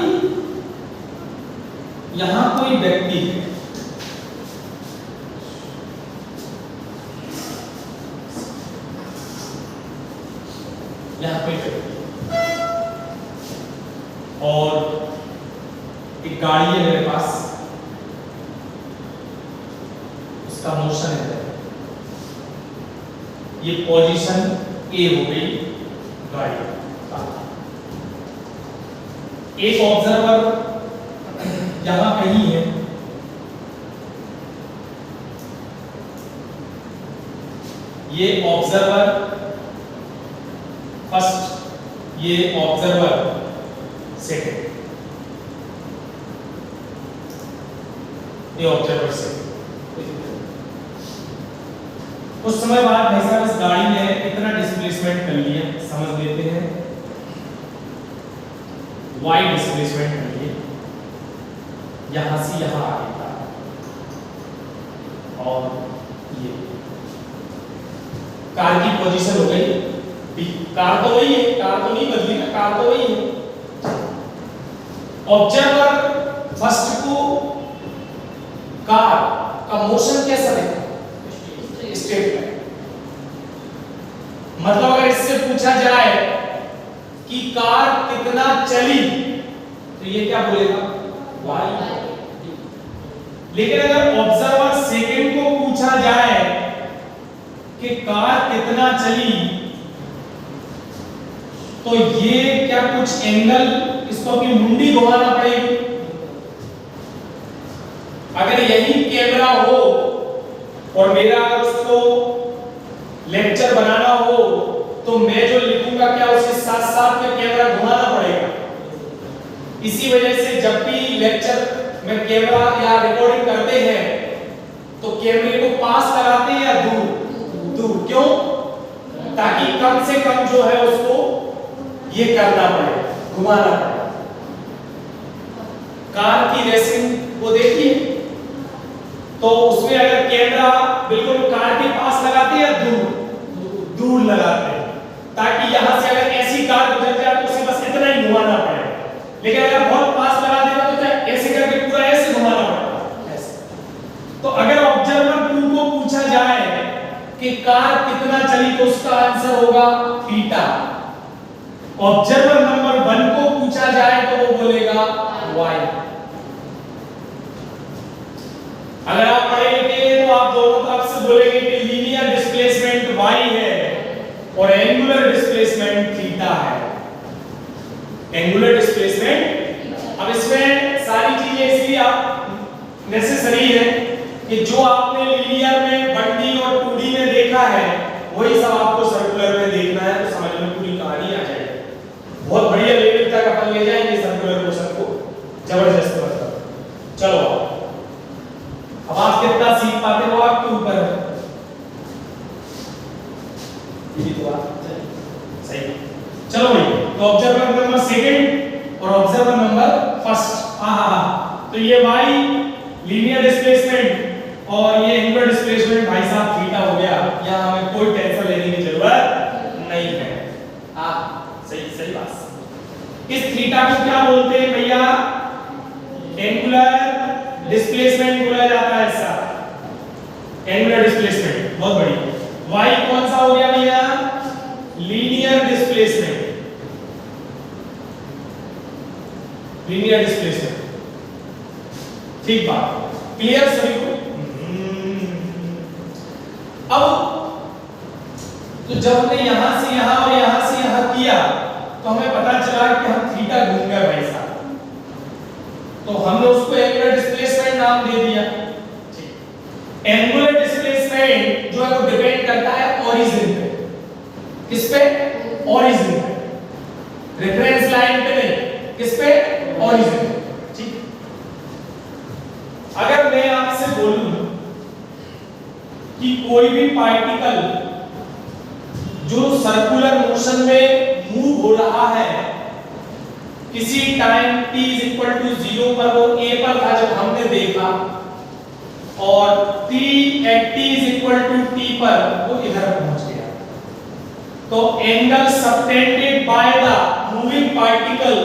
कि यहां कोई व्यक्ति है, यहां कोई व्यक्ति और एक गाड़ी है मेरे पास, उसका मोशन है, ये पोजीशन ए हो गई गाड़ी का। एक ऑब्जर्वर यहां कहीं है, ये ऑब्जर्वर फर्स्ट, ये ऑब्जर्वर सेकंड, ये ऑब्जर्वर सेकंड। कुछ समय बाद भाई साहब इस गाड़ी ने इतना डिस्प्लेसमेंट कर लिया, समझ लेते हैं वाई डिस्प्लेसमेंट कर लिया, यहां से यहां आ गया और ये कार की पोजीशन हो गई बी। कार तो वही है, कार तो नहीं बदली ना, कार तो वही है। ऑब्जर्वर फर्स्ट को कार का मोशन कैसा देखा, स्ट्रेट लाइन। मतलब अगर इससे पूछा जाए कि कार कितना चली तो ये क्या बोलेगा, y। लेकिन अगर ऑब्जर्वर सेकंड को पूछा जाए कि कार कितना चली तो ये क्या कुछ एंगल, इसको अपनी मुंडी घुमाना पड़ेगी। अगर यही कैमरा हो और मेरा अगर उसको लेक्चर बनाना हो तो मैं जो लिखूंगा क्या उसके साथ साथ में कैमरा घुमाना पड़ेगा। इसी वजह से जब भी लेक्चर में कैमरा या रिकॉर्डिंग करते हैं तो कैमरे को पास लगाते हैं या दूर दूर, क्यों, ताकि कम से कम जो है उसको ये करना पड़े, घुमाना पड़े। कार की रेसिंग को देखिए तो उसमें अगर कैमरा बिल्कुल कार के पास लगाते हैं या दूर दूर लगाते हैं, ताकि यहां से अगर ऐसी कार गुजर जाए तो उसे बस इतना ही घुमाना पड़े। लेकिन अगर बहुत पास लगा देगा तो क्या ऐसे करके पूरा ऐसे घुमाना पड़ेगा, ऐसे। तो अगर ऑब्जर्वर 2 को पूछा जाए कि कार कितना चली तो उसका आंसर होगा थीटा। ऑब्जर्वर नंबर 1 को पूछा जाए तो वो बोलेगा y। अगर आप पढ़े लिखे तो आप दोनों तरफ से बोलेंगे कि लीनियर डिस्प्लेसमेंट y है और एंगुलर डिस्प्लेसमेंट थीटा है। एंगुलर डिस्प्लेसमेंट, अब इसमें सारी चीजें इसलिए आप नेसेसरी है कि जो आपने लीनियर में 1D और 2D में देखा है वही सब आपको सर्कुलर में देखना है, तो समझ में पूरी कहानी आ जाएगी। बहुत बढ़िया लेवल तक अपन ले जाएंगे सर्कुलर मोशन को, जबरदस्त मतलब। चलो अब आप कितना सीख पाते हो आपके ऊपर है, ये तो बात सही। चलो भाई, तो ऑब्जर्वर नंबर सेकंड और ऑब्जर्वर नंबर फर्स्ट, तो ये y लीनियर डिस्प्लेसमेंट और ये एंगुलर डिस्प्लेसमेंट भाई साहब थीटा हो गया। यहां हमें कोई टेंशन लेने की जरूरत नहीं है। सही सही बात। इस थीटा को क्या बोलते हैं भैया, एंगुलर डिस्प्लेसमेंट बोला जाता है ऐसा, एंगुलर डिस्प्लेसमेंट। बहुत बढ़िया। y कौन सा हो गया भैया, लीनियर डिस्प्लेसमेंट, लीनियर डिस्प्लेसमेंट। ठीक बात, क्लियर सभी को। अब तो जब हमने यहां से यहां और यहां से यहां किया तो हमें पता चला कि हम थीटा घूम गए भाई साहब, तो हमने उसको एंगुलर डिस्प्लेसमेंट नाम दे दिया। एंगुलर डिस्प्लेसमेंट जो है वो डिपेंड करता है ओरिजिन पे। किस पे, ओरिजिन पे, रेफरेंस लाइन पे नहीं, किस पे, ओरिजिन पे। ठीक, अगर मैं आपसे बोलूं कि कोई भी पार्टिकल जो सर्कुलर मोशन में मूव हो रहा है किसी टाइम t=0 पर, वो a पर था जब हमने देखा, और t=t पर वो इधर पहुंच गया, तो angle subtended by the moving particle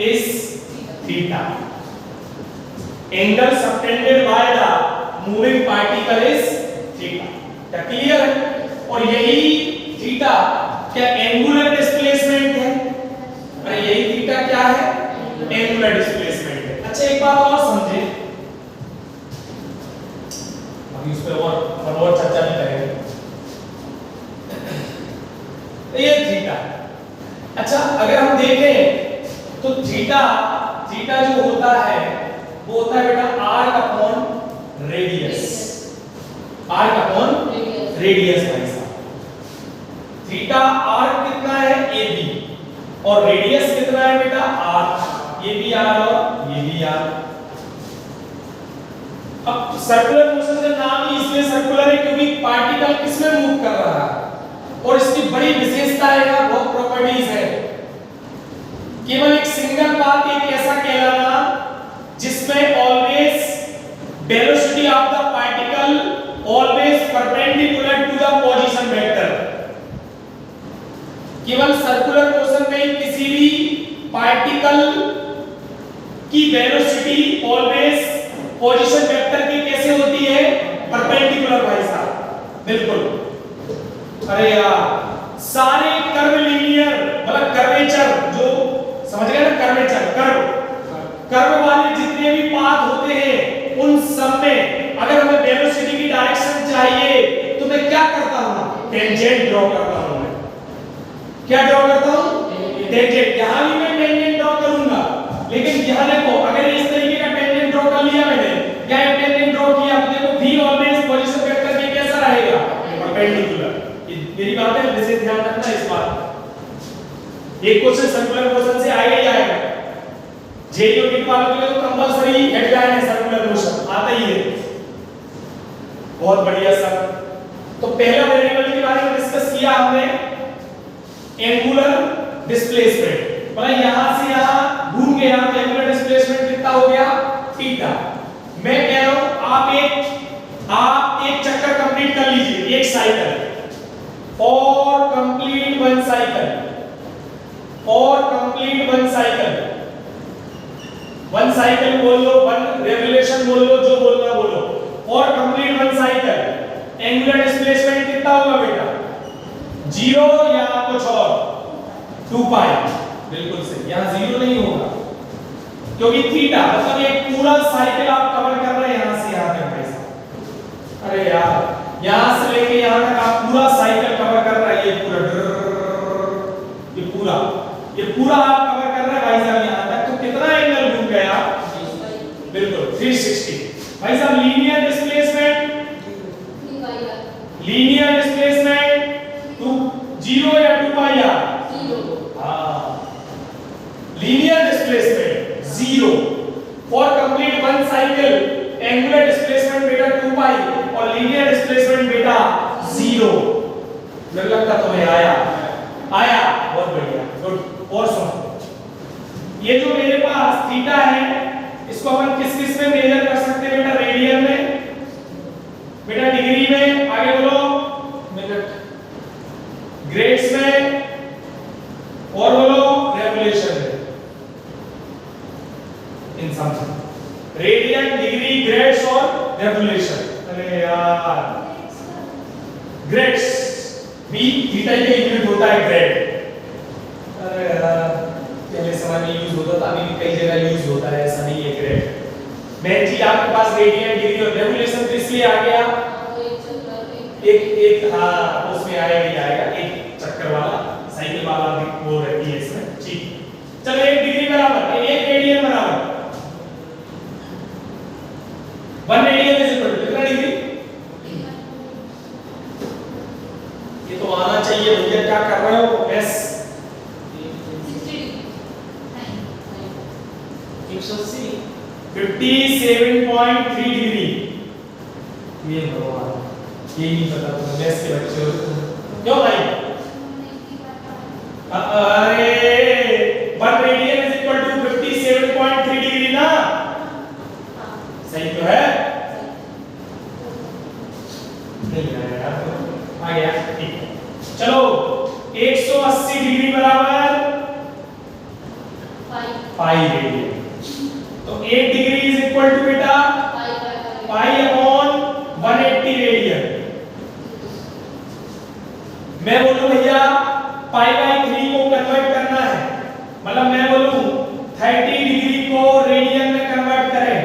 is theta. Angle subtended by the moving particle is theta. क्या क्लियर है? और यही थीटा क्या एंगुलर डिस्प्लेसमेंट है? अरे यही थीटा क्या है? एंगुलर डिस्प्लेसमेंट है। अच्छा एक बात और समझे, अभी उस पर और चर्चा भी करेंगे। ये थीटा। अच्छा अगर हम देखें तो थीटा जो होता है वो होता है बेटा arc upon radius. Arc upon radius भाई साहब। थीटा आर्क कितना है? AB, और रेडियस कितना है बेटा? R। ये भी R और ये भी R। अब सर्कुलर मोशन का नाम ही इसलिए सर्कुलर है क्योंकि पार्टिकल किसमें मूव कर रहा है, और इसकी बड़ी विशेषता है, बहुत प्रॉपर्टीज है। केवल एक सिंगल पाथ एक ऐसा कहलाना जिसमें always velocity of the particle always perpendicular to the position vector. केवल सर्कुलर मोशन में किसी भी पार्टिकल की वेलोसिटी ऑलवेज पोजीशन वेक्टर की कैसे होती है? परपेंडिकुलर भाई साहब, बिल्कुल। अरे यार सारे कर्व लीनियर मतलब कर्वेचर, जो समझ गए ना, कर्वेचर कर्व वाले जितने भी पाथ होते हैं उन सब में अगर हमें वेलोसिटी की डायरेक्शन चाहिए तो मैं क्या करता हूं? टेंजेंट ड्रॉ करता हूं। मैं क्या ड्रॉ करता हूं? टेंजेंट। यहां भी मैं टेंजेंट ड्रॉ करूंगा, लेकिन यहां देखो अगर इस तरीके का टेंजेंट ड्रॉ कर लिया मैंने, क्या टेंजेंट ड्रॉ किया तो देखो v ऑलवेज पोजीशन वेक्टर के कैसा रहेगा? परपेंडिकुलर। मेरी बात है, विशेष ध्यान रखना इस बात। एक क्वेश्चन सर्कुलर मोशन से आएगा ही आएगा। जेईई और नीट वालों के लिए तो कंपलसरी हेडलाइन है सर्कुलर मोशन, आता ही है। बहुत बढ़िया सर। तो पहला वेरिएबल के बारे में डिस्कस किया हमने, एंगुलर डिस्प्लेसमेंट। मतलब यहां से यहां घूम गया तो एंगुलर डिस्प्लेसमेंट कितना हो गया? थीटा। मैं कह रहा हूं आप एक चक्कर कंप्लीट कर लीजिए, एक cycle. For complete one cycle, for complete one cycle, one cycle बोल लो, वन रेवोल्यूशन बोल लो, जो बोलना बोलो। For complete one cycle angular displacement कितना होगा बेटा? 0 या कुछ और? 2 पाई। बिल्कुल सही। यहां 0 नहीं होगा क्योंकि थीटा मतलब एक पूरा साइकिल आप कवर कर रहे हैं यहां से यहां तक भाई साहब। अरे यार यहां से लेके यहां तक आप पूरा साइकिल कवर कर रहे हैं, ये पूरा आप कवर कर रहे हैं भाई साहब यहां तक। तो कितना एंगल घूम गया? बिल्कुल 360 भाई साहब। लीनियर डिस्प्लेसमेंट 0 या 2 पाई? 0। हां, linear displacement 0 for complete one cycle. Angular displacement बेटा 2 पाई और लीनियर डिस्प्लेसमेंट बेटा 0। मुझे लगता तुम्हें आया। बहुत बढ़िया, गुड। और सुनो, ये जो मेरे पास थीटा है इसको अपन किस किस में मेजर कर सकते हैं बेटा? रेडियन में, बेटा डिग्री में, आगे बोलो मिनट, ग्रेड्स में, और बोलो रेवोल्यूशन में। इन सब रेडियन, डिग्री, ग्रेड्स और रेवोल्यूशन। अरे यार ग्रेड्स भी थीटा का यूनिट होता है, ग्रेड। अरे यार पहले समय में यूज होता था, अभी भी कई जगह यूज होता है, ऐसा नहीं है ग्रेड। मैं जी आपके पास रेडियन, डिग्री और रेवोल्यूशन तो इसलिए आ गया, एक हाँ उसमें आएगा एक चक्कर वाला साइकिल वाला वो रहती है इसमें। ठीक, चलो 1 डिग्री बराबर 1 रेडियन बराबर 1 रेडियन इज इक्वल टू कितना डिग्री? ये तो आना चाहिए भैया, क्या कर रहे हो? S 57.3 degree. ये भगवान, ये नहीं पता तुम्हें, मैथ्स के बच्चे हो क्यों भाई? अरे 1 radian is equal to 57.3 degree ना? सही तो है? नहीं यार, आ गया। ठीक है, चलो 180 डिग्री बराबर पाई रेडियन। तो 8 डिग्री इज इक्वल टू बेटा पाई अपॉन 180 रेडियन। मैं बोलूं भैया पाई बाई 3 को कन्वर्ट करना है, मतलब मैं बोलूं 30 डिग्री को रेडियन में कन्वर्ट करें।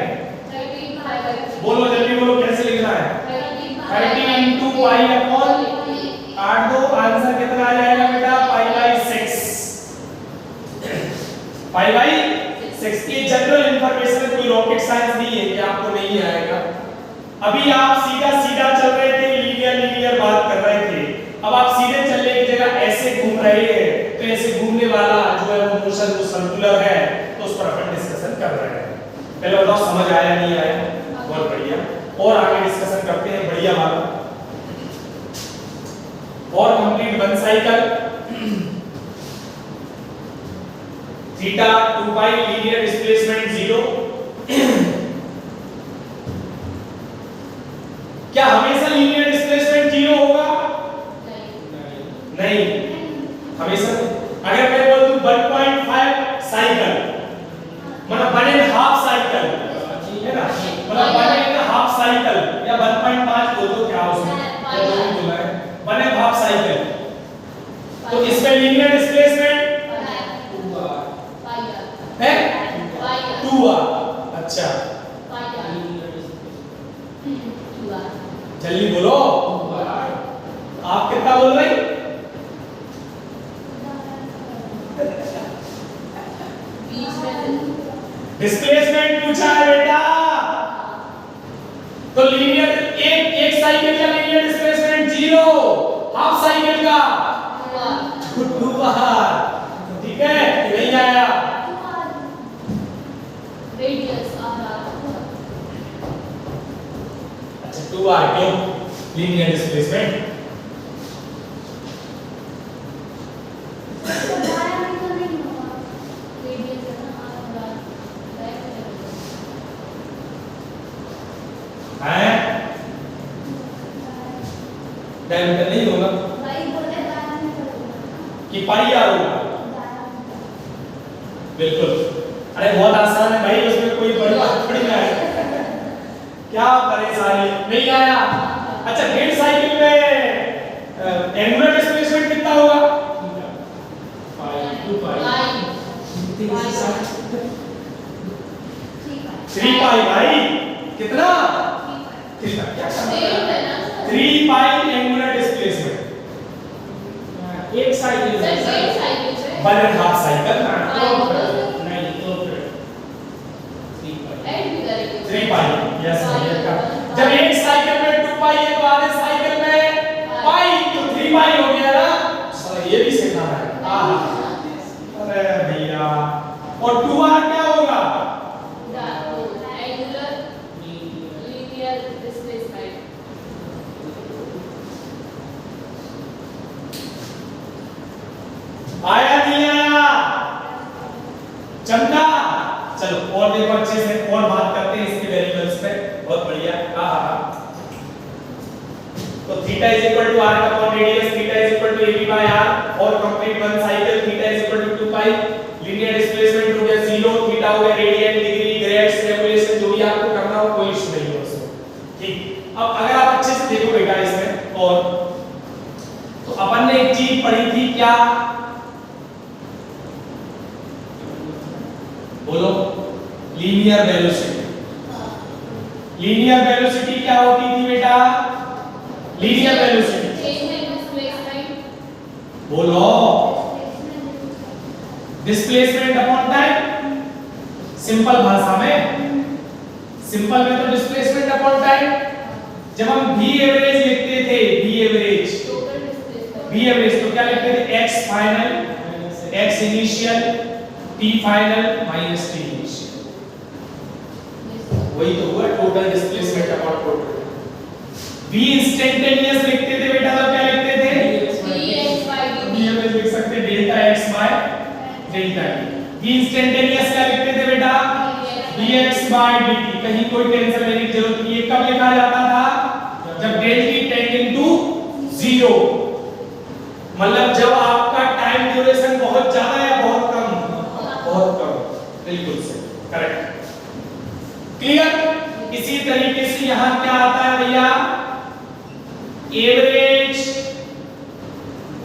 बोलो जल्दी बोलो कैसे लिखना है? 30 into पाई अपॉन 8 दो, आंसर कितना आ जाएगा बेटा? Pi by 6। पाई बाई 6 ये जनरल इंफॉर्मेशन है, कोई रॉकेट साइंस नहीं है कि आपको नहीं आएगा। अभी आप सीधा सीधा चल रहे थे, लीनियर बात कर रहे थे, अब आप सीधे चलने की जगह ऐसे घूम रहे हैं, तो ऐसे घूमने वाला जो है वो मोशन जो सर्कुलर है, तो उस पर अपन डिस्कशन कर रहे हैं। पहले बताओ समझ आया नहीं आया? बहुत बढ़िया, और आगे डिस्कशन करते हैं। बढ़िया बात, और complete one cycle theta 2 pi linear displacement 0। क्या हमेशा लीनियर डिस्प्लेसमेंट 0 होगा? नहीं, हमेशा। अगर मैं बोल दूं 1.5 साइकिल मतलब 1.5 साइकिल है ना, मतलब 1.5 साइकिल या 1.5 बोल दो, क्या उसमें या जो भी बोला है 1.5 साइकिल, तो इसमें लीनियर डिस्प्लेसमेंट है 2r। अच्छा जल्दी बोलो, आप कितना बोल रहे? डिस्प्लेसमेंट पूछा है बेटा, तो लीनियर एक साइकिल का लीनियर डिस्प्लेसमेंट 0, हाफ साइकिल का 2r। ठीक है, नहीं आया रेडियस अच्छा 2r क्यों? लीनियर डिस्प्लेसमेंट डायमीटर नहीं होगा कि पाई आर होगा? बिल्कुल, अरे बहुत आसान है भाई, उसमें कोई बड़ी बात थोड़ी ना है। क्या परेशानी, नहीं आया? अच्छा डेढ़ साइकिल में एंगुलर डिस्प्लेसमेंट कितना होगा? 3 पाई भाई, कितना? 3 पाई एंगुलर डिस्प्लेसमेंट एक साइकिल में 1.5 साइकिल नहीं, तो फिर 3 पाई। यस, जब एक साइकिल में 2 पाई है तो आधे साइकिल में पाई, तो 3 पाई हो गया ना। सर ये भी सीखना है। अरे भैया, और 2r क्या होगा? आया नहीं आया? चंदा चलो और देखो अच्छे से, और बात करते हैं इसके वेरिएबल्स पे। बहुत बढ़िया, तो theta is equal to r upon radius, theta is equal to ab by r, और complete one cycle theta is equal to 2 pi, linear displacement हो गया 0, थीटा हो गया रेडियन, डिग्री, ग्रेड्स, रेवोल्यूशन, जो भी आपको करना हो कोई इशू नहीं है उसमें। ठीक, अब अगर आप अच्छे से देखो बेटा इसमें, और तो अपन ने एक चीज पढ़ी थी, क्या बोलो? Linear velocity. लीनियर वेलोसिटी क्या होती थी बेटा? लीनियर वेलोसिटी बोलो, डिस्प्लेसमेंट अपॉन टाइम। सिंपल भाषा में, सिंपल में तो डिस्प्लेसमेंट अपॉन टाइम। जब हम v एवरेज लिखते थे, v एवरेज तो क्या लिखते थे? x final, x initial, t final minus t initial, वही तो हुआ total displacement upon total. v instantaneous लिखते थे बेटा, तो क्या लिखते थे? v एवरेज लिख सकते delta x by delta t। v instantaneous क्या लिखते थे बेटा? dx by dt। कहीं कोई टेंशन लेने की जरूरत नहीं है। कब लिखा जाता था? जब डेल t टेंडिंग टू 0, मतलब जब आपका टाइम ड्यूरेशन बहुत ज्यादा या बहुत कम? बहुत कम, बिल्कुल सही, करेक्ट। क्लियर। इसी तरीके से यहां क्या आता है भैया, average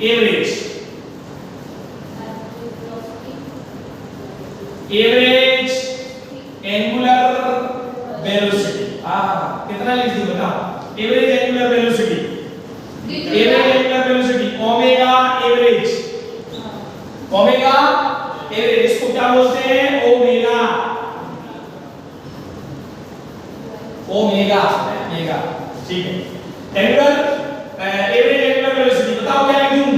average average angular velocity. कितना लिख दूं बताओ, average angular velocity, average angular velocity omega average, omega average, इसको क्या बोलते हैं, ओमेगा, ओमेगा ओमेगा, ठीक है। एंगुलर एवरेज एंगुलर वेलोसिटी बताओ क्या लिख दूं,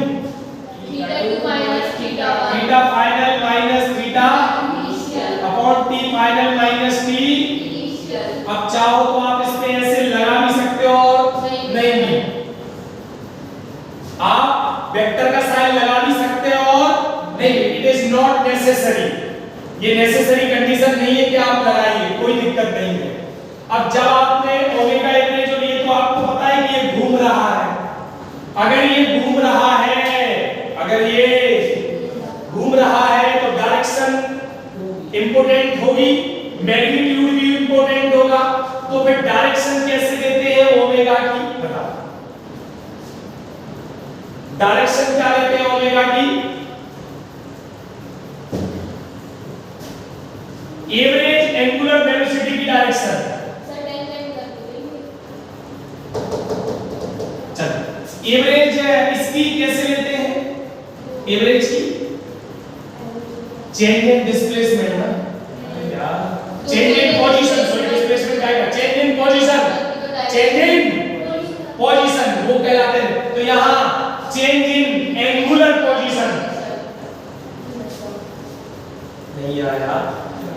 theta final minus theta upon T final minus T. अब चाहो तो आप इस पे ऐसे लगा भी सकते हो और नहीं भी, आप वेक्टर का साइन लगा भी सकते हो और नहीं, इट इज नॉट नेसेसरी, ये नेसेसरी कंडीशन नहीं है कि आप लगाइए, कोई दिक्कत नहीं है। अब जब आपने ओमेगा एवरेज जो लिए तो आपको पता है कि ये घूम रहा है, अगर ये घूम रहा है, अगर ये घूम रहा है तो डायरेक्शन इंपोर्टेंट होगी, मैग्नीट्यूड भी इंपोर्टेंट होगा, तो फिर डायरेक्शन कैसे देते हैं ओमेगा की, बताओ डायरेक्शन क्या देते हैं ओमेगा की, एवरेज एंगुलर वेलोसिटी की डायरेक्शन। चलो एवरेज इसकी कैसे लेते हैं, एवरेज की चेंज इन डिस्प्लेसमेंट ना यार, change in position, sorry displacement क्या है, change in position, change in position वो कहलाते हैं। तो यहां चेंज इन एंगुलर पोजीशन नहीं आया,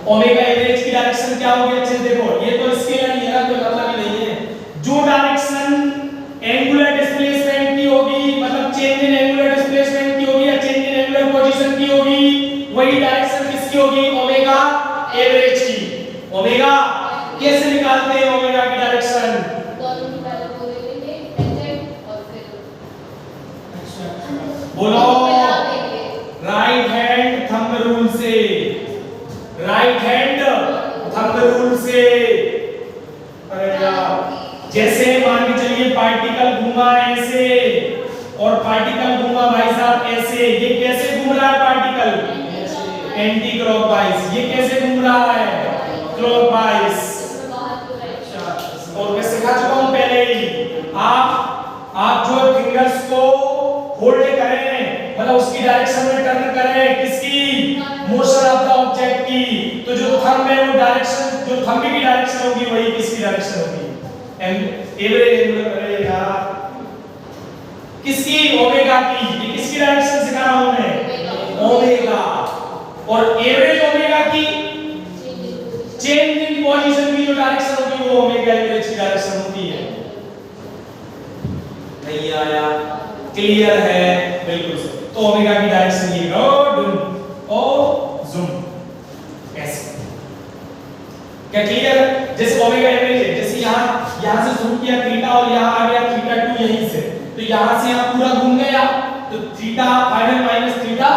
ओमेगा एवरेज की डायरेक्शन क्या होगी, अच्छे से देखो, ये तो स्केलर ही है ना, कोई मतलब ही नहीं है, जो डायरेक्शन एंगुलर डिस्प्लेसमेंट की होगी, मतलब चेंज इन एंगुलर डिस्प्लेसमेंट की होगी या चेंज इन एंगुलर पोजीशन की होगी, वही डायरेक्शन किसकी होगी, ओमेगा एवरेज की। ओमेगा कैसे निकालते हैं ओमेगा की डायरेक्शन, बोलो राइट हैंड थंब रूल से, राइट हैंड थंब रूल से। अरे यार, जैसे मान के चलिए पार्टिकल घूमा ऐसे और पार्टिकल घूमा भाई साहब ऐसे, ये कैसे घूम रहा है पार्टिकल, एंटी क्लॉकवाइज, ये कैसे घूम रहा है, क्लॉकवाइज। और मैं सिखा चुका हूं पहले ही, आप जो फिंगर्स को होल्ड करें, मतलब उसकी डायरेक्शन में टर्न करें, किसकी, मोशन ऑफ द ऑब्जेक्ट की, तो जो थंब है वो डायरेक्शन, जो थंब की डायरेक्शन होगी वही किसकी डायरेक्शन होगी, एवरेज एंगुलर। अरे यार किसकी, ओमेगा की, ये किसकी डायरेक्शन सिखा रहा हूं मैं, ओमेगा। और एवरेज ओमेगा की चेंज इन पोजीशन की जो डायरेक्शन होगी वो ओमेगा एवरेज की डायरेक्शन होती है। नहीं आया, क्लियर है, बिल्कुल सही। तो ओमेगा की डायरेक्शन ये ओ जूम ऐसे, क्या क्लियर है, जैसे ओमेगा एवरेज है, जैसे यहां से जूम किया थीटा और यहां आ गया थीटा 2 यहीं से, तो यहां से यहां पूरा घूम गया, तो theta final minus theta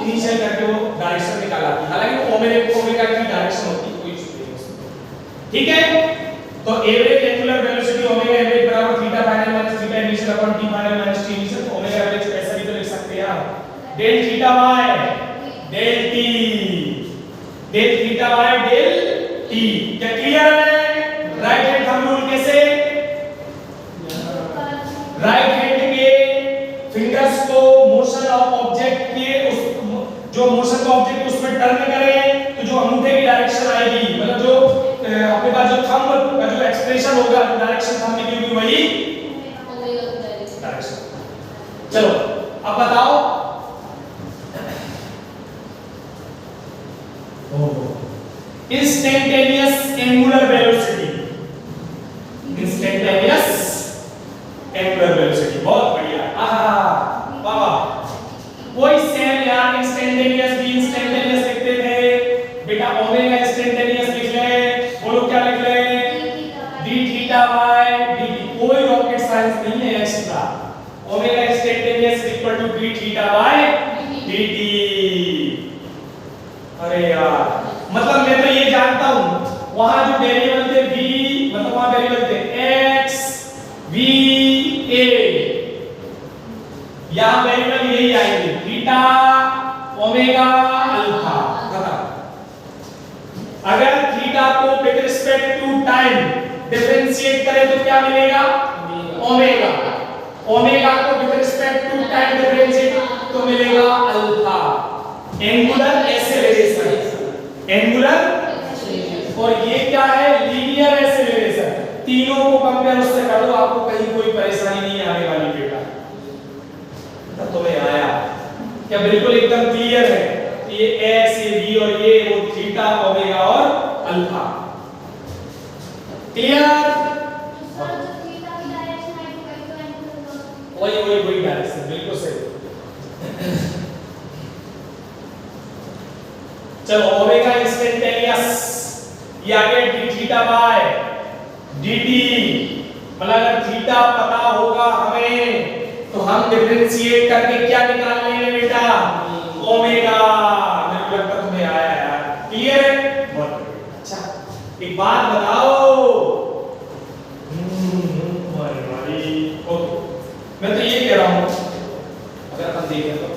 initial करके वो डायरेक्शन निकाला, हालांकि वो ओमेगा की डायरेक्शन होती है, कोई इशू नहीं है, ठीक है। तो average angular velocity omega average बराबर theta final minus theta initial upon T final minus T initial. Omega average को ऐसा भी तो लिख सकते हैं आप, del theta by del T, del theta by del T. क्या क्लियर है, राइट हैंड थंब रूल कैसे, राइट हैंड के फिंगर्स को मोशन ऑफ ऑब्जेक्ट के उस जो मोशन का ऑब्जेक्ट उसमें टर्न करें, तो जो अंगूठे की डायरेक्शन आएगी, मतलब जो अपने पास जो थंब का जो एक्सप्रेशन होगा, डायरेक्शन थंब की होगी वही डायरेक्शन। चलो अब बताओ, instantaneous angular velocity, instantaneous angular velocity, बहुत बढ़िया, वाह वाह, वही सेम यार, इंस्टेंटेनियस भी इंस्टेंटेनियस लिखते थे बेटा, ओमेगा इंस्टेंटेनियस लिख ले, बोलो क्या लिख ले, डी थीटा बाय डी, कोई रॉकेट साइंस नहीं है extra, omega instantaneous equal to D theta by dt। अरे यार मतलब मैं तो ये जानता हूं वहां जो वेरिएबल थे v, मतलब वहां वेरिएबल थे x v a, यहां वेरिएबल यही आएंगे थीटा ओमेगा अल्फा। अगर थीटा को with respect to time differentiate करें तो क्या मिलेगा? ओमेगा। ओमेगा को with respect to time differentiate तो मिलेगा अल्फा। एंगुलर एक्सेलरेशन, एंगुलर, और ये क्या है? Linear acceleration. तीनों को कंपेयर उससे कर दो, आपको कहीं कोई परेशानी नहीं आने वाली बेटा। तब तुम्हें आया क्या? बिल्कुल एकदम क्लियर है। ये x, ये v और ये वो थीटा ओमेगा और अल्फा। क्लियर? वही डायरेक्शन, बिल्कुल सही। चलो ओमेगा इंस्टेंटेनियस, ये आगे d थीटा बाय dt, मतलब अगर थीटा पता होगा हमें तो हम डिफरेंशिएट करके क्या निकाल लेंगे बेटा? ओमेगा। मेरे को लगता तुम्हें आया यार। क्लियर है? बहुत अच्छा। एक बात बताओ, ओके, मैं तो ये कह रहा हूं, अगर अपन देखें तो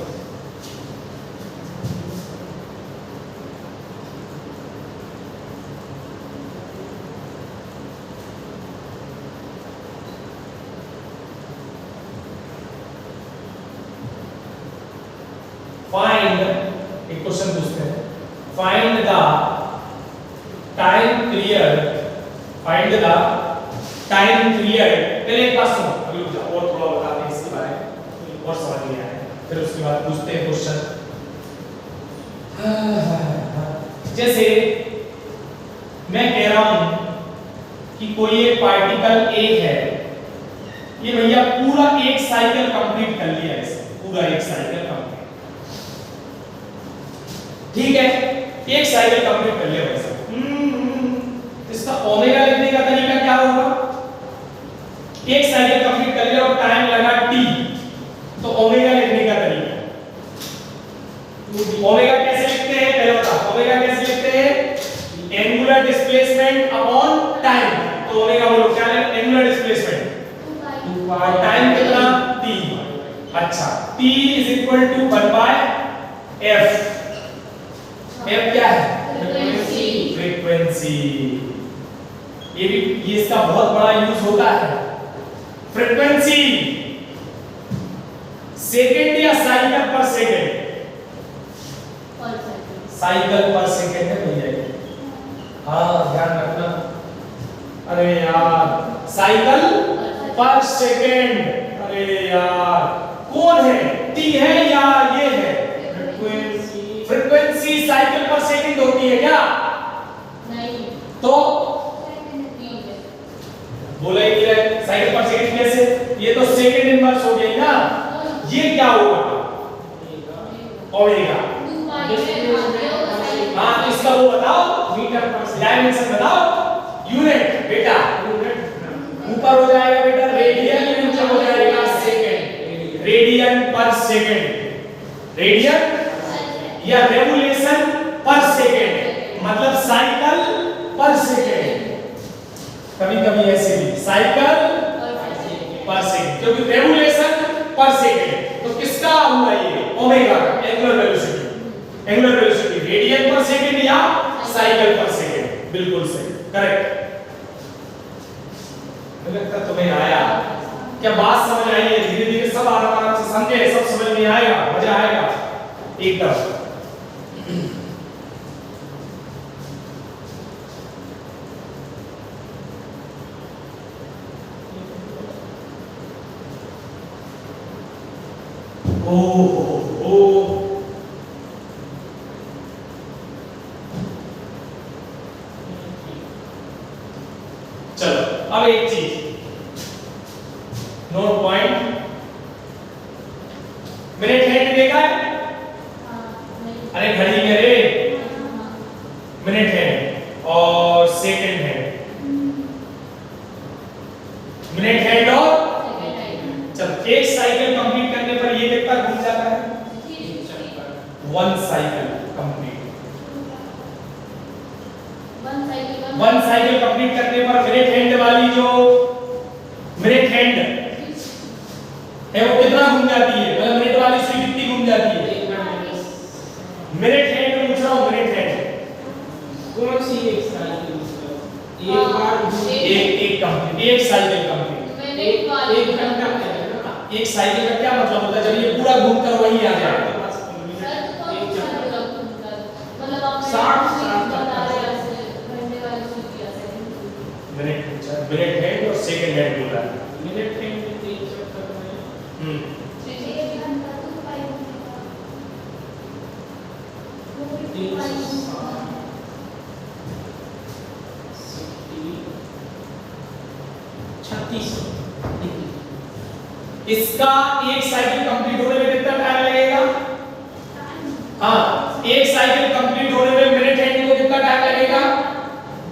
फाइंड, एक क्वेश्चन पूछते हैं, find the time period, find the time period. पहले एक बात सुनो, अभी रुक जाओ और थोड़ा बताते हैं इसके बारे में और समझ में आए, फिर उसके बाद पूछते हैं क्वेश्चन। जैसे मैं कह रहा हूं कि कोई एक पार्टिकल A है, ये भैया पूरा एक साइकिल कंप्लीट कर लिया, इसे पूरा एक साइकिल कंप्लीट, ठीक है, एक साइकिल कंप्लीट कर लिया वैसे। इसका ओमेगा लिखने का तरीका क्या होगा? एक साइकिल कंप्लीट कर लिया और टाइम लगा t, तो ओमेगा लिखने का तरीका, ओमेगा कैसे लिखते हैं पहले बता। ओमेगा कैसे लिखते हैं? Angular displacement upon time. तो ओमेगा बोलो क्या है? एंगुलर डिस्प्लेसमेंट, टाइम कितना? t। अच्छा, t is equal to 1 by f। f क्या है? फ्रीक्वेंसी। ये इसका बहुत बड़ा यूज होता है। फ्रीक्वेंसी सेकंड या साइकिल पर सेकंड? साइकिल पर सेकंड है भैया, हाँ ध्यान रखना। अरे यार, साइकिल पर सेकंड, अरे यार कौन है? t है या ये है? फ्रीक्वेंसी साइकिल पर सेकंड होती है क्या? नहीं। तो बोला ही है साइकिल पर सेकंड कैसे? ये तो सेकंड इनवर्स हो गई ना। ये क्या होगा? ओमेगा। हाँ, इसका वो बताओ, मीटर पर डायमेंशन बताओ, यूनिट बेटा, ऊपर हो जाएगा बेटा रेडियन, नीचे हो जाएगा सेकंड, रेडियन पर सेकंड, रेडियन या रेवोल्यूशन पर सेकंड, मतलब साइकिल पर सेकंड। कभी कभी ऐसे भी साइकिल पर सेकंड, क्योंकि रेवोल्यूशन पर सेकंड तो किसका हुआ ये? ओमेगा का, angular velocity, angular velocity radian पर सेकंड या साइकिल पर सेकंड। बिल्कुल सही, करेक्ट। मुझे लगता तुम्हें आया क्या? बात समझ आई है? धीरे धीरे सब आराम से समझे, सब समझ में आएगा, मजा आएगा एकदम। चलो अब एक चीज नोट पॉइंट, मिनट हैंड देखा है? अरे घड़ी में रे, मिनट हैंड और सेकंड हैंड, मिनट हैंड और चल एक साइकिल कंप्लीट करने पर ये कितना घूम जाता है? 1 cycle complete, 1 cycle one cycle complete करने पर मिनट हैंड वाली जो मिनट हैंड है वो कितना घूम जाती है, मतलब मिनट वाली सुई कितनी घूम जाती है? मिनट हैंड पूछ रहा हूँ, मिनट हैंड कौन सी एक साइकिल? एक बार एक कंप्लीट, एक साइकिल कंप्लीट, एक घंटा का। एक साइकिल का क्या मतलब होता है? जब ये पूरा घूम कर वही आ जाए मिनट हैंड और सेकंड हैंड बोला है। मिनट हैंड में 3 चक्कर में इसका एक साइकिल कंप्लीट होने में कितना टाइम लगेगा? हाँ, एक साइकिल कंप्लीट होने में मिनट हैंड को कितना टाइम लगेगा?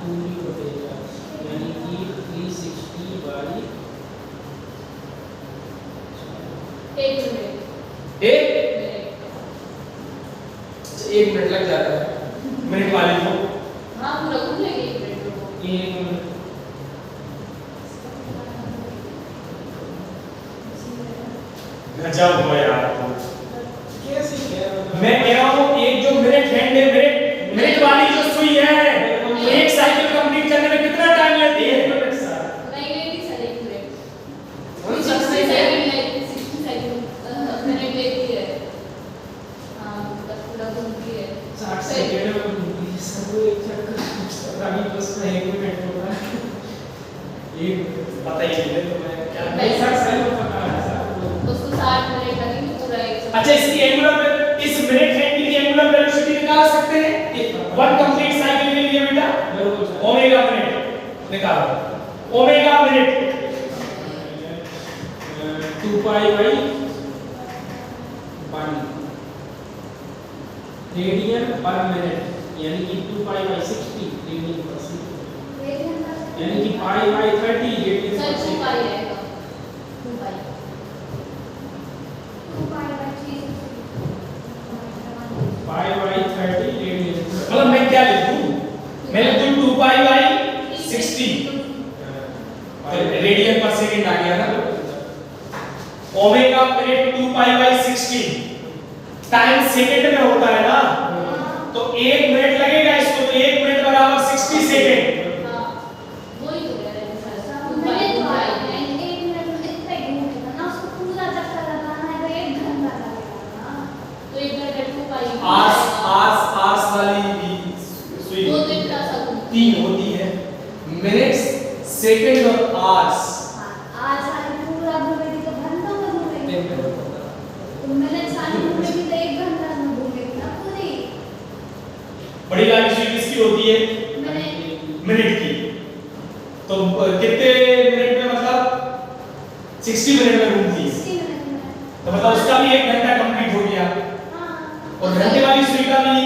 दूरी बटेगा, यानी कि 360 बाई 1 मिनट लग जाता है मिनट वाली को। हाँ पूरा घूम लेंगे 1 मिनट। 1 मिनट। गजब हो यार, कैसे कह रहा हूं मैं कह रहा हूँ एक जो मिनट हैंड है, मिनट वाली जो सुई है वो एक साइकिल कंप्लीट करने में कितना टाइम लेती है? नहीं लेती सर 1 मिनट। कौन 60 सा सेकंड 60 सेकंड मिनट लेती है। हाँ मतलब पूरा घूमती है 60 सेकंड में घूमती है सब। एक चक्कर रानी बस में 1 मिनट होता है। 1 मिनट पता ही नहीं है तो मैं क्या नहीं सर, सही में पता है सर। उसको 60 मिनट लगेंगे पूरा एक। अच्छा, इसकी एंगुलर, इस मिनट हैंड की एंगुलर वेलोसिटी निकाल सकते हैं वन कंप्लीट साइकिल के लिए बेटा? ओमेगा मिनट निकालो, omega minute 2 pi by 1 radian पर मिनट, यानी कि 2 पाई बाई 60 रेडियन पर सेकंड, यानी कि पाई बाई 30 रेडियन सर पर 2 सेकंड। पाई आएगा 2 पाई। पाई बाई 30 रेडियन पर मतलब मैं क्या लिखूं? मैं लिखूं 2 पाई बाई 60 रेडियन पर सेकंड आ गया ना। Omega minute 2 pi by 60 time second में होता है ना, तो 1 मिनट लगेगा इसको, तो 1 मिनट बराबर 60 सेकंड। हाँ वही तो कह रहे हैं सर 2 मैंने पाई तो 2 पाई। एक मिनट में इतना ही घूमेगा ना, उसको पूरा चक्कर लगाना है तो 1 घंटा लगेगा ना। तो 1 मिनट में 2 पाई आर्स वाली भी सुई वो दिन का सा घूमती 3 होती है, मिनट्स, सेकंड और आवर्स। आज सारी पूरा घूमेगी तो घंटों में घूमेगी, तो मिनट सारी घूमेगी तो 1 घंटा में घूमेगी ना पूरी। बड़ी वाली सुई किसकी होती है? मिनट की। तो कितने मिनट में, मतलब 60 मिनट में घूमती है, 60 मिनट में। तो मतलब उसका भी 1 घंटा कंप्लीट हो गया, हाँ। और घंटे वाली सुई का भी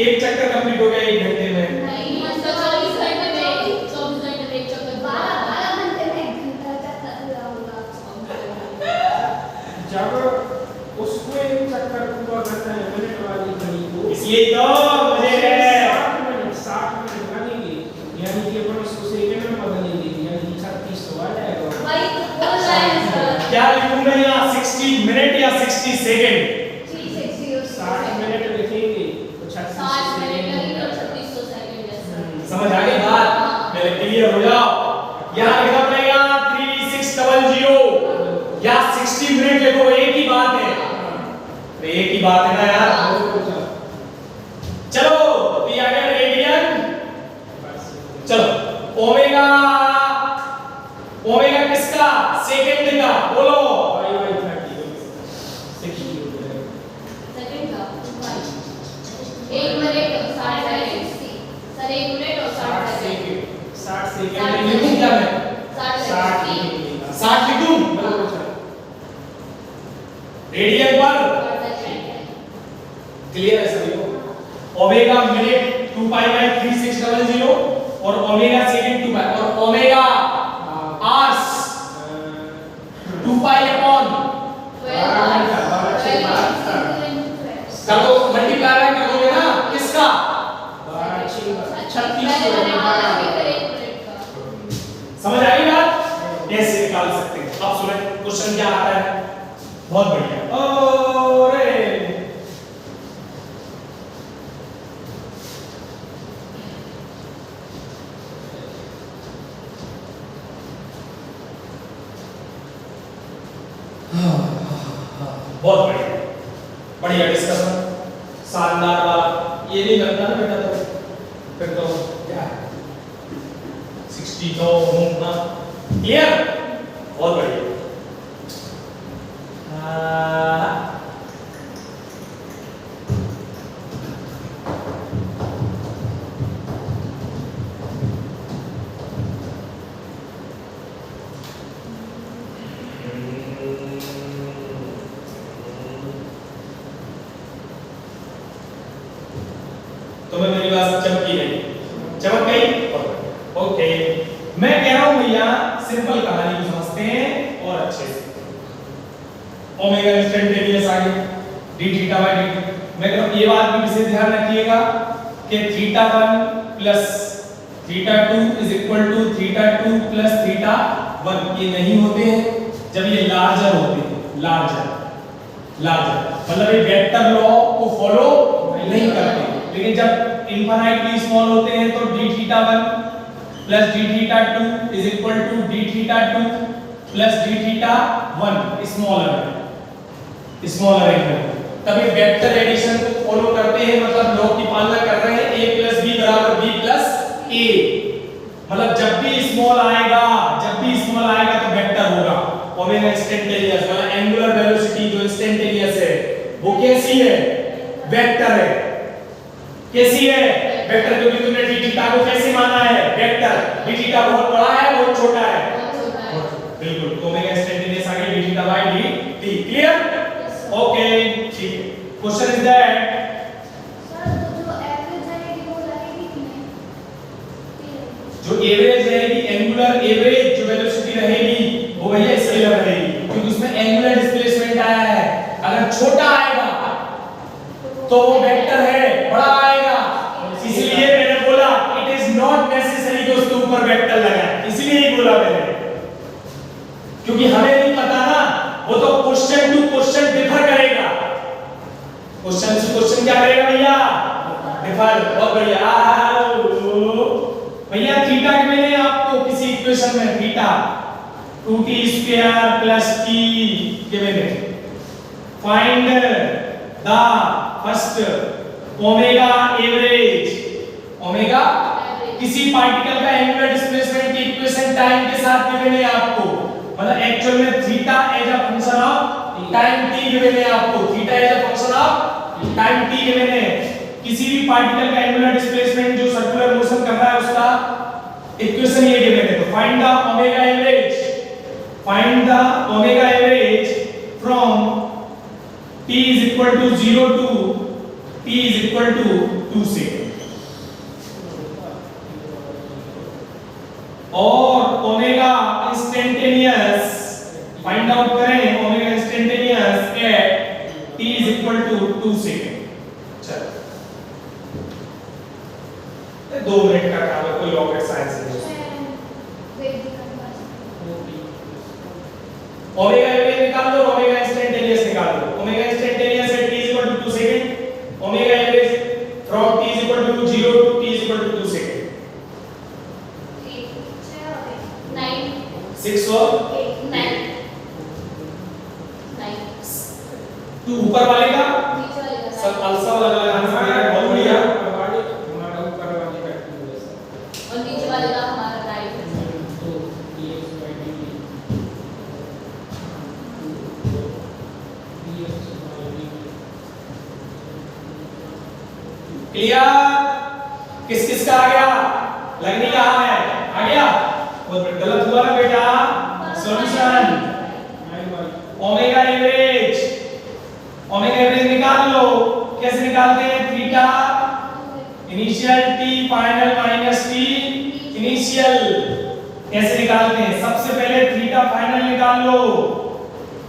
1 चक्कर कंप्लीट हो गया 1 घंटे में। नहीं मतलब 24 घंटे में 24 घंटे में 1 चक्कर 12 घंटे में 1 घंटा चक्कर पूरा होगा। जब उसको एक चक्कर पूरा करता है मिनट वाली घड़ी को, इसलिए तो मुझे है 60 मिनट लगेंगे, यानी कि अपन उसको सेकंड में बदलेंगे, यानी कि 36 तो आ जाएगा। वही तो बोल रहा है सर। क्या लिखूं मैं यहाँ? 60 मिनट या 60 सेकंड? 60 मिनट लिखेंगे तो 36 60 मिनट लगेंगे और सेकंड। 3600 सेकंड जैसा। समझ आ गई बात? मेरे क्लियर हो जाओ। यहाँ लिखना पड़ेगा 3600 या 60 मिनट लिखो, एक ही बात है, तो एक ही बात है ना यार। चलो तो ये आ गया रेडियन। चलो ओमेगा, ओमेगा किसका? सेकंड का, बोलो। पाई बाई 30 60 हो जाएगा। सेकंड का 2 पाई 1 मिनट 60 सेकंड सर 1 मिनट और 60 सेकंड 60 60 सेकंड लिखूं क्या मैं? 60 60 सेकंड 60 लिखूं? रेडियन पर क्लियर है सभी को? ओमेगा मिनट 2 पाई बाई 3600 और ओमेगा सेकंड 2 पाई, और ओमेगा आवर्स 2 पाई अपॉन कर दो, मल्टीप्लाई कर दोगे ना किसका? 12 6 36 36 पहले 12 करेंगे समझ आई बात? कैसे निकाल सकते हैं? अब सुने क्वेश्चन क्या आता है। बहुत बढ़िया। अरे बहुत बढ़िया, बढ़िया डिस्कशन, शानदार वाला। ये नहीं लगता ना बेटा, तो फिर तो क्या है 60 तो होगा। क्लियर? बहुत बढ़िया। तुम्हें मेरी बात चमकी नहीं? चमक गई? ओके, मैं कह रहा हूं भैया सिंपल कहानी को समझते हैं और अच्छे से। ओमेगा इंस्टेंटेनियस आ गया डी थीटा बाय डी। मैं कह रहा हूं ये बात भी विशेष ध्यान रखिएगा कि theta 1 plus theta 2 is equal to theta 2 plus theta 1। ये नहीं होते हैं जब ये लार्जर होते हैं। लार्जर मतलब ये वेक्टर लॉ को फॉलो नहीं करते, लेकिन जब इनफाइनाइटली स्मॉल होते हैं तो d theta 1 plus d theta 2 is equal to d theta 2 plus d theta 1 smaller angle. तभी वेक्टर एडिशन को फॉलो करते हैं, मतलब लॉ की पालना कर रहे हैं। a प्लस b बराबर b प्लस a, मतलब जब भी स्मॉल आएगा तो वेक्टर होगा। ओमेगा इंस्टेंटेनियस मतलब एंगुलर वेलोसिटी जो इंस्टेंटेनियस है वो कैसी है? वेक्टर है। कैसी है? वेक्टर, क्योंकि तुमने d थीटा को कैसे माना है? वेक्टर। d थीटा बहुत बड़ा है, बहुत छोटा है? बिल्कुल। तो ओमेगा इंस्टेंटेनियस आ गया d theta by dt। Clear? Okay, ठीक है। क्वेश्चन इज दैट जो एवरेज रहेगी, एंगुलर एवरेज जो वेलोसिटी रहेगी वो भैया स्केलर रहेगी, क्योंकि उसमें एंगुलर डिस्प्लेसमेंट आया है। अगर छोटा आएगा तो वो वेक्टर है, बड़ा आएगा इसलिए मैंने बोला इट इज नॉट नेसेसरी कि उसके ऊपर वेक्टर लगाए, इसलिए ही बोला मैंने, क्योंकि हमें नहीं पता ना, वो तो क्वेश्चन टू क्वेश्चन डिफर करेगा। क्वेश्चन से क्वेश्चन क्या करेगा भैया? डिफर। बहुत बढ़िया भैया। थीटा के मैंने आपको किसी इक्वेशन में theta 2t square plus t के मैंने find the first omega average. Omega किसी पार्टिकल का एंगुलर डिस्प्लेसमेंट की इक्वेशन टाइम के साथ गिवन है आपको, मतलब एक्चुअल में theta as a function of time t given है आपको। Theta as a function of time t given है। किसी भी पार्टिकल का एंगुलर डिस्प्लेसमेंट जो सर्कुलर मोशन कर रहा है उसका इक्वेशन ये गिवन है। तो find the omega average, find the omega average from t is equal to 0 to t is equal to 2 second, और ओमेगा इंस्टेंटेनियस फाइंड आउट करें। Omega instantaneous at t is equal to 2 second. चलो 2 minute का काम है, कोई rocket science नहीं। Omega average निकाल लो, ओमेगा इंस्टेंटेनियस निकाल लो। ओमेगा इंस्टेंटेनियस है t is equal to 2 second. Omega average from t is equal to 0 to t is equal to 2 second. 6 और 9 तू ऊपर वाले का नीचे वाले का सब अल्सा वाला लगाना है। बहुत बढ़िया। हमारा ऊपर वाले का और नीचे वाले का हमारा राइट है। तो dx by dt dx by dt। Clear? किस किस का आ गया? लगनी कहां है? आ गया? बहुत गलत हुआ ना बेटा। Solution omega average, omega average निकाल लो। कैसे निकालते हैं? Theta initial t final minus t initial. कैसे निकालते हैं? सबसे पहले थीटा फाइनल निकाल लो।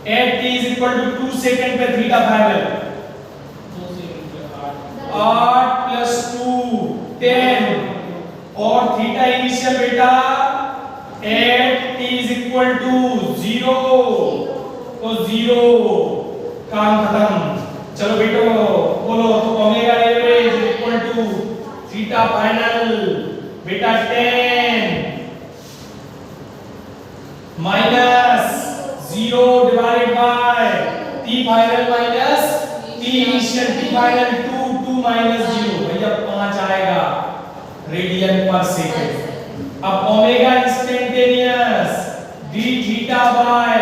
At t is equal to 2 second पे थीटा फाइनल 8 प्लस 2 10 और थीटा इनिशियल बेटा at t is equal to 0 तो 0 काम खत्म। चलो बेटो बोलो तो omega average is equal to theta final बेटा 10 minus 0 divided by t final minus t initial t final 2 minus 0 भैया 5 आएगा रेडियन पर सेकंड। अब omega instantaneous d theta by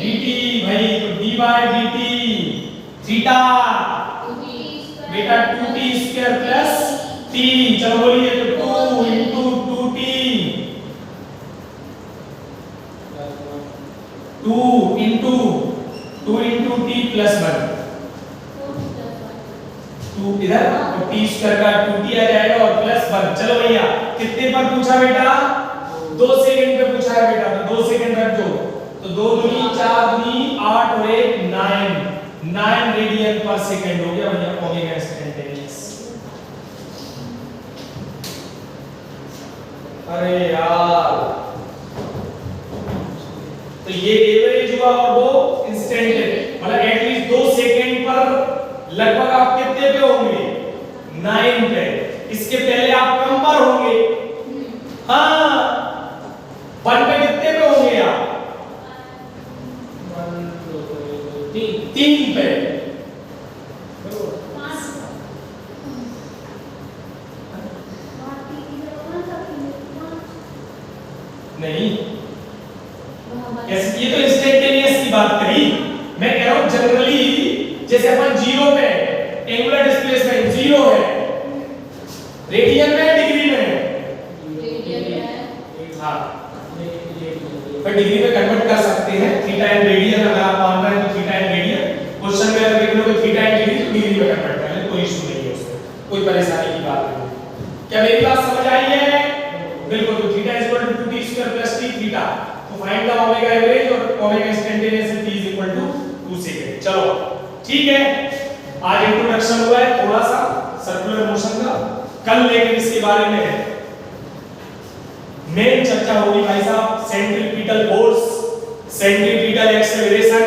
dt भाई तो d बाय dt थीटा बेटा 2t स्क्वायर प्लस t। चलो बोलिए तो 2 into 2t 2 into t plus 1 2 इधर तो t स्क्वायर का 2t आ जाएगा और प्लस 1। चलो भैया कितने पर पूछा बेटा 2 सेकंड पे पूछा है बेटा तो 2 सेकंड रख दो तो 2 दूनी 4 दूनी 8 और 1 9 रेडियन पर सेकंड हो गया भैया ओमेगा इंस्टेंटेनियस। अरे यार तो ये एवरेज हुआ और वो इंस्टेंटेनियस मतलब एटलीस्ट 2 सेकंड पर लगभग आप कितने पे होंगे 9 पे। इसके पहले आप कम पर होंगे हाँ 1 पे कितने पे होंगे आप 3 पे। नहीं ये तो इंस्टेंटेनियस की बात करी मैं कह रहा हूं जनरली जैसे अपन 0 पे एंगुलर डिस्प्लेसमेंट 0 है रेडियन में डिग्री में हाँ पर डिग्री में कन्वर्ट कर सकते हैं थीटा एंड रेडियन अगर आप मान रहे हैं तो थीटा एंड रेडियन क्वेश्चन में अगर लिख लो तो थीटा एंड डिग्री तो डिग्री में कन्वर्ट कर ले कोई इशू नहीं है उसमें कोई परेशानी की बात नहीं। क्या मेरी बात समझ आई है बिल्कुल। तो theta is equal to 2t square plus t theta तो फाइंड द ओमेगा एवरेज और omega instantaneous t is equal to 2 second. चलो ठीक है आज इंट्रोडक्शन हुआ है थोड़ा सा सर्कुलर मोशन का कल लेकिन इसके बारे में मेन चर्चा होगी भाई साहब सेंट्रीपिटल फोर्स सेंट्रीपिटल एक्सेलरेशन।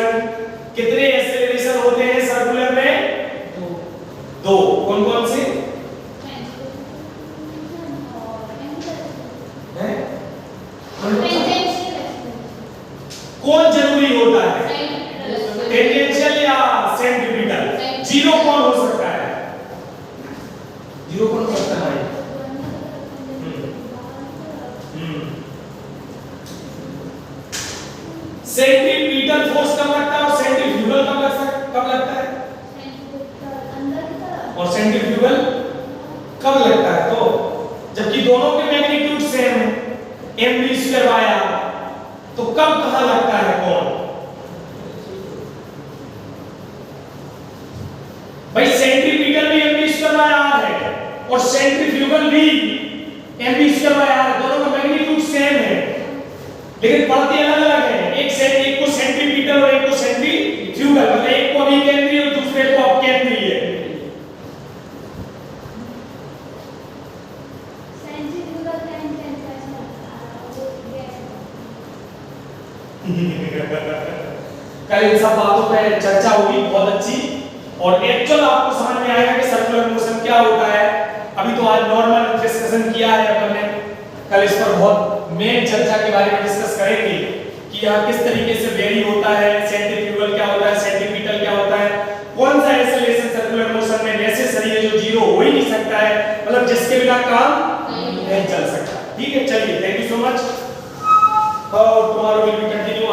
कितने एक्सेलरेशन होते हैं सर्कुलर में दो कौन कौन से कौन जरूरी होता है टेंजेंशियल या सेंट्रीपिटल। जीरो कौन हो सकता है जीरो कौन हो सकता है सेंट्रीपिटल फोर्स कब लगता है और सेंट्रीफ्यूगल कब लगता है और सेंट्रीफ्यूगल कब लगता है तो जबकि दोनों के मैग्नीट्यूड सेम है mv स्क्वायर बाय r तो कब कहां लगता है कौन भाई सेंट्रीपिटल भी mv स्क्वायर बाय r है और सेंट्रीफ्यूगल भी mv स्क्वायर बाय r दोनों का मैग्नीट्यूड सेम है लेकिन पढ़ते अलग अलग है। एक को सेंट्रीपिटल और एक को सेंट्रीफ्यूगल मतलब एक को अभिकेंद्रीय और दूसरे को अपकेंद्रीय है। कल इन सब बातों पे चर्चा होगी बहुत अच्छी और एक्चुअल आपको समझ में आएगा कि सर्कुलर मोशन क्या होता है। अभी तो आज नॉर्मल डिस्कशन किया है अपन ने कल इस पर बहुत मेन चर्चा के बारे में डिस्कस करेंगे कि यह किस तरीके से वेरी होता है सेंट्रीफ्यूगल क्या होता है सेंट्रीपिटल क्या होता है कौन सा एक्सेलरेशन सर्कुलर मोशन में नेसेसरी है जो जीरो हो ही नहीं सकता है मतलब जिसके बिना काम नहीं चल सकता। ठीक है चलिए थैंक यू सो मच और टुमारो विल बी कंटिन्यू।